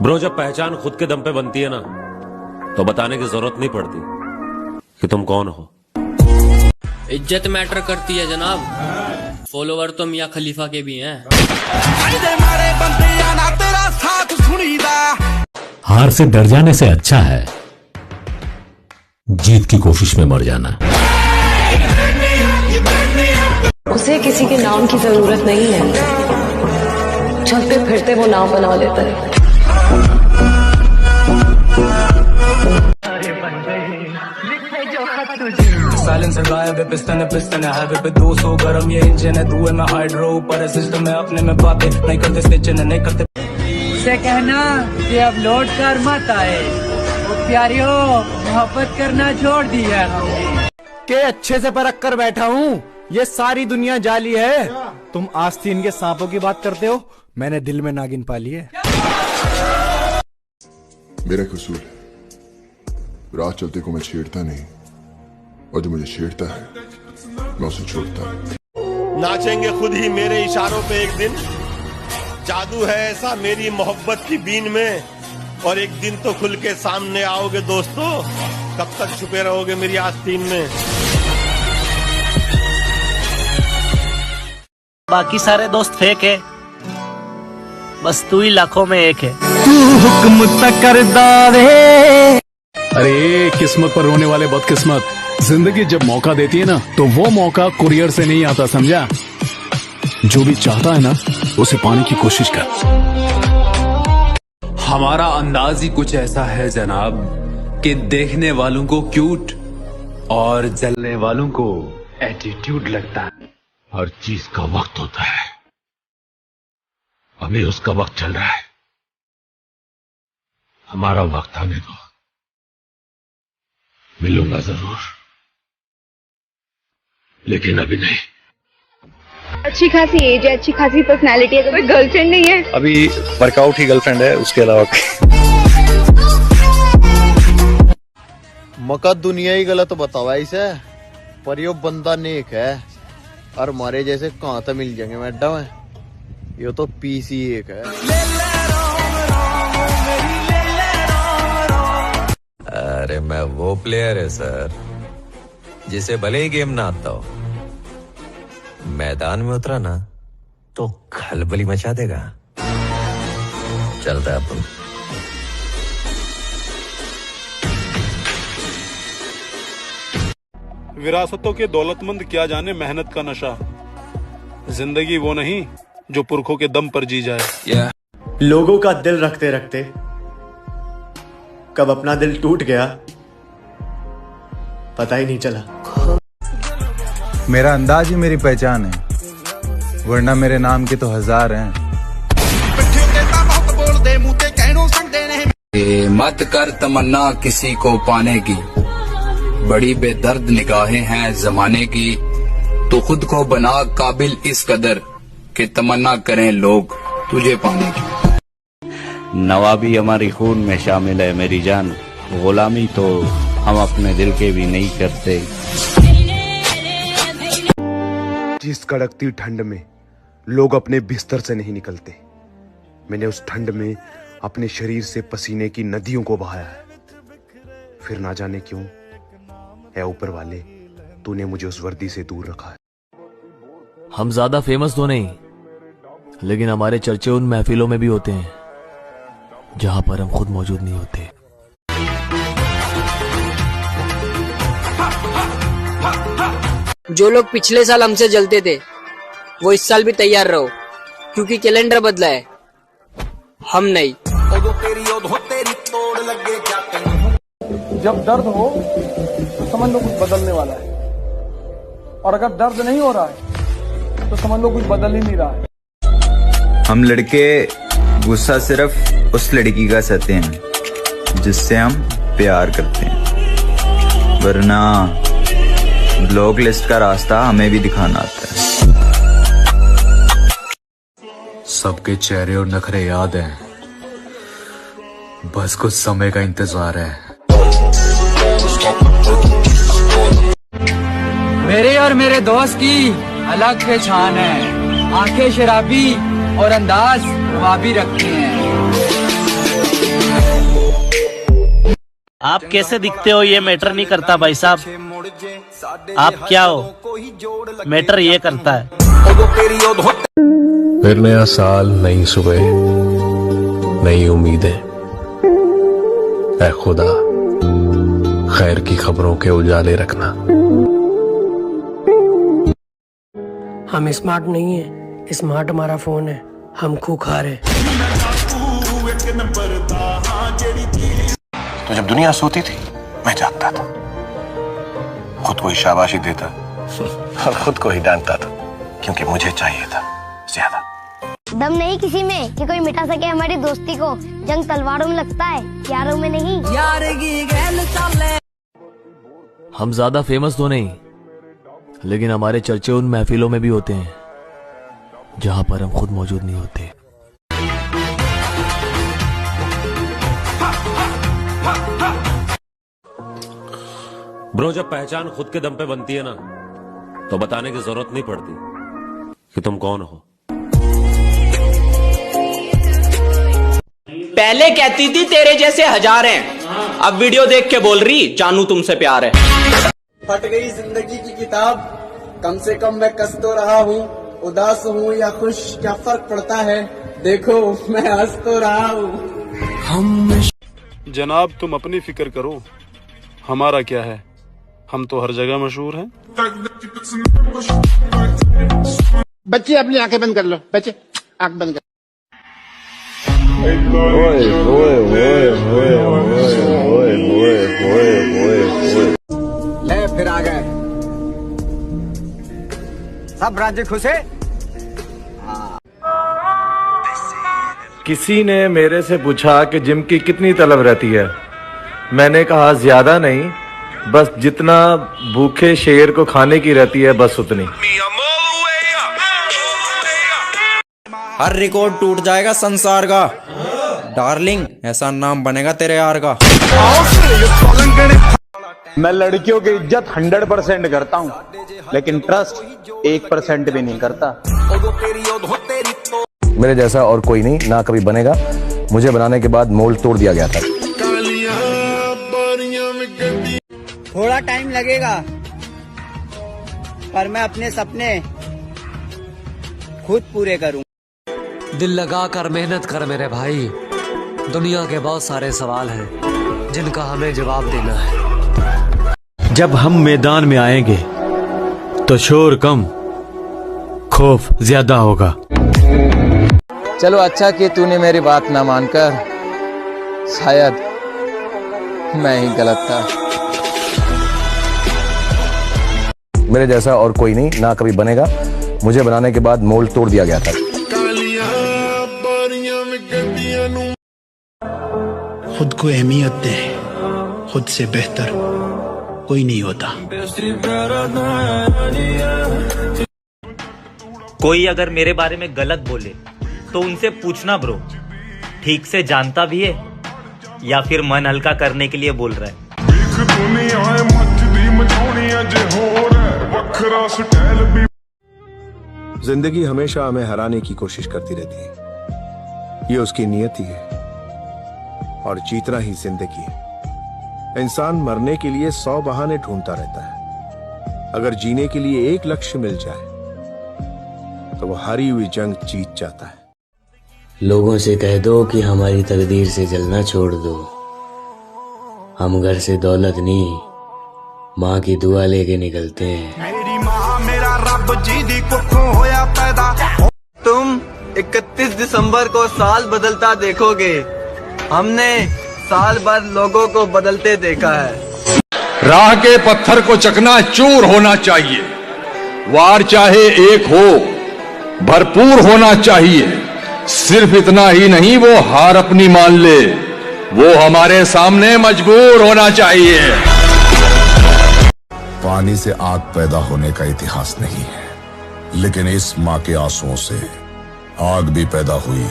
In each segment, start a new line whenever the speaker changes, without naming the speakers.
Bro, जब पहचान खुद के दम पे बनती है ना, तो बताने की जरूरत नहीं पड़ती कि तुम कौन हो।
इज्जत मैटर करती है जनाब। फॉलोवर तो मियां खलीफा के भी हैं।
हार से डर जाने से अच्छा है जीत की कोशिश में मर जाना।
उसे किसी के नाम की जरूरत नहीं है, चलते फिरते वो नाम बना लेता है।
साइलेंसर गायब है, पिस्टन है हाईवे पे 200 गरम ये इंजन है, धुएं में हाइड्रो ऊपर है सिस्टम है, अपने में बातें नहीं करते स्टेशन है नहीं करते।
से कहना कि अब लौट कर मत आए, वो प्यारियों मोहब्बत करना छोड़ दिया हमने।
के अच्छे से परख कर बैठा हूँ, ये सारी दुनिया जाली है। तुम आस्तीन के सांपों की बात करते हो, मैंने दिल में नागिन पाली है।
मेरा कसूर है, रात चलते को मैं छेड़ता नहीं, और जो मुझे छेड़ता है मैं उसे छोड़ता नहीं।
नाचेंगे खुद ही मेरे इशारों पे एक दिन, जादू है ऐसा मेरी मोहब्बत की बीन में, और एक दिन तो खुल के सामने आओगे दोस्तों, कब तक छुपे रहोगे मेरी आस्तीन में।
बाकी सारे दोस्त फेक है, बस तू ही लाखों में एक है।
तू हुक्म तक कर दावे।
अरे किस्मत पर रोने वाले बदकिस्मत, जिंदगी जब मौका देती है ना, तो वो मौका कुरियर से नहीं आता, समझा? जो भी चाहता है ना, उसे पाने की कोशिश कर।
हमारा अंदाज ही कुछ ऐसा है जनाब कि देखने वालों को क्यूट और जलने वालों को एटीट्यूड लगता है।
हर चीज का वक्त होता है, अभी उसका वक्त चल रहा है, हमारा वक्त आने दो, मिलूंगा जरूर, लेकिन अभी नहीं।
अच्छी खासी एज है, अच्छी खासी पर्सनालिटी है, कोई गर्लफ्रेंड नहीं है
अभी। वर्कआउट ही गर्लफ्रेंड है, उसके अलावा
मका दुनिया ही गलत बतावा इसे, पर यो बंदा नेक है, और हमारे जैसे कहाँ तो मिल जाएंगे मैडम है, यो तो पीसी एक है।
अरे मैं वो प्लेयर है सर, जिसे भले ही गेम ना आता हो, मैदान में उतरा ना तो खलबली मचा देगा। चलता है अपन।
विरासतों के दौलतमंद क्या जाने मेहनत का नशा, जिंदगी वो नहीं जो पुरखों के दम पर जी जाए।
लोगों का दिल रखते रखते कब अपना दिल टूट गया पता ही नहीं चला।
मेरा अंदाज ही मेरी पहचान है, वरना मेरे नाम के तो हजार हैं।
मत कर तमन्ना किसी को पाने की, बड़ी बेदर्द निगाहें हैं जमाने की, तो खुद को बना काबिल इस कदर कि तमन्ना करें लोग तुझे पाने की।
नवाबी हमारी खून में शामिल है मेरी जान, गुलामी तो हम अपने दिल के भी नहीं करते।
जिस कड़कती ठंड में लोग अपने बिस्तर से नहीं निकलते, मैंने उस ठंड में अपने शरीर से पसीने की नदियों को बहाया है। फिर ना जाने क्यों है ऊपर वाले, तूने मुझे उस वर्दी से दूर रखा है।
हम ज्यादा फेमस तो नहीं, लेकिन हमारे चर्चे उन महफिलों में भी होते हैं जहां पर हम खुद मौजूद नहीं होते।
जो लोग पिछले साल हमसे जलते थे, वो इस साल भी तैयार रहो, क्योंकि कैलेंडर बदला है, हम नहीं।
जब दर्द हो तो समझ लो कुछ बदलने वाला है, और अगर दर्द नहीं हो रहा है तो समझ लो कुछ बदल ही नहीं रहा है।
हम लड़के गुस्सा सिर्फ उस लड़की का सहते हैं जिससे हम प्यार करते हैं, वरना ब्लॉक लिस्ट का रास्ता हमें भी दिखाना आता है।
सबके चेहरे और नखरे याद हैं, बस कुछ समय का इंतजार है।
मेरे और मेरे दोस्त की अलग पहचान है, आंखें शराबी और अंदाज दबा भी रखे हैं।
आप कैसे दिखते हो ये मैटर नहीं करता भाई साहब, आप क्या हो मैटर ये करता है।
फिर नया साल, नई सुबह, नई उम्मीदें। ऐ खुदा खैर की खबरों के उजाले रखना।
हम स्मार्ट नहीं है, स्मार्ट हमारा फोन है, हम खूंखार है।
तो जब दुनिया सोती थी मैं जागता था, खुद को ही शाबाशी देता और खुद को ही डांटता था, क्योंकि मुझे चाहिए था ज्यादा।
दम नहीं किसी में कि कोई मिटा सके हमारी दोस्ती को। जंग तलवारों में लगता है, यारों में नहीं।
हम ज्यादा फेमस तो नहीं, लेकिन हमारे चर्चे उन महफिलों में भी होते हैं जहां पर हम खुद मौजूद नहीं होते।
ब्रो, जब पहचान खुद के दम पे बनती है ना, तो बताने की जरूरत नहीं पड़ती कि तुम कौन हो।
पहले कहती थी तेरे जैसे हजार हैं, अब वीडियो देख के बोल रही जानू तुमसे प्यार है।
फट गई जिंदगी की किताब, कम से कम मैं कस तो रहा हूँ। उदास हूँ या खुश क्या फर्क पड़ता है, देखो मैं हंस तो रहा हूँ।
जनाब तुम अपनी फिक्र करो, हमारा क्या है, हम तो हर जगह मशहूर हैं।
बच्चे अपनी आंखें बंद कर लो, बच्चे आंख बंद कर। ले फिर आ गए, सब राज्य खुश है।
किसी ने मेरे से पूछा कि जिम की कितनी तलब रहती है। मैंने कहा ज्यादा नहीं, बस जितना भूखे शेर को खाने की रहती है, बस उतनी।
हर रिकॉर्ड टूट जाएगा संसार का, डार्लिंग ऐसा नाम बनेगा तेरे यार का।
मैं लड़कियों की इज्जत 100% करता हूँ, लेकिन ट्रस्ट 1% भी नहीं करता।
मेरे जैसा और कोई नहीं, ना कभी बनेगा। मुझे बनाने के बाद मोल्ड तोड़ दिया गया था।
थोड़ा टाइम लगेगा, पर मैं अपने सपने खुद पूरे करूँ।
दिल लगा कर मेहनत कर मेरे भाई, दुनिया के बहुत सारे सवाल हैं जिनका हमें जवाब देना है।
जब हम मैदान में आएंगे तो शोर कम, खौफ ज्यादा होगा।
चलो अच्छा कि तूने मेरी बात ना मानकर, शायद मैं ही गलत था।
मेरे जैसा और कोई नहीं, ना कभी बनेगा। मुझे बनाने के बाद मोल्ड तोड़ दिया गया था।
खुद को अहमियत दे, खुद से बेहतर कोई नहीं होता।
कोई अगर मेरे बारे में गलत बोले तो उनसे पूछना ब्रो, ठीक से जानता भी है या फिर मन हल्का करने के लिए बोल रहा है।
जिंदगी हमेशा हमें हराने की कोशिश करती रहती है, ये उसकी नियति है, और जीतना ही जिंदगी है। इंसान मरने के लिए 100 बहाने ढूंढता रहता है, अगर जीने के लिए एक लक्ष्य मिल जाए तो वो हारी हुई जंग जीत जाता है।
लोगों से कह दो कि हमारी तकदीर से जलना छोड़ दो, हम घर से दौलत नहीं माँ की दुआ लेके निकलते हैं।
मेरी माँ मेरा रब जी दी कुखों होया पैदा। तुम 31 दिसंबर को साल बदलता देखोगे, हमने साल भर लोगों को बदलते देखा है।
राह के पत्थर को चकनाचूर होना चाहिए, वार चाहे एक हो भरपूर होना चाहिए। सिर्फ इतना ही नहीं, वो हार अपनी मान ले, वो हमारे सामने मजबूर होना चाहिए।
पानी से आग पैदा होने का इतिहास नहीं है, लेकिन इस माँ के आंसुओं से आग भी पैदा हुई।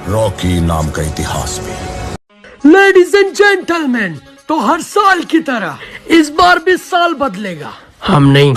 रॉकी नाम का इतिहास भी।
लेडीज एंड जेंटलमैन, तो हर साल की तरह इस बार भी साल बदलेगा। हम नहीं।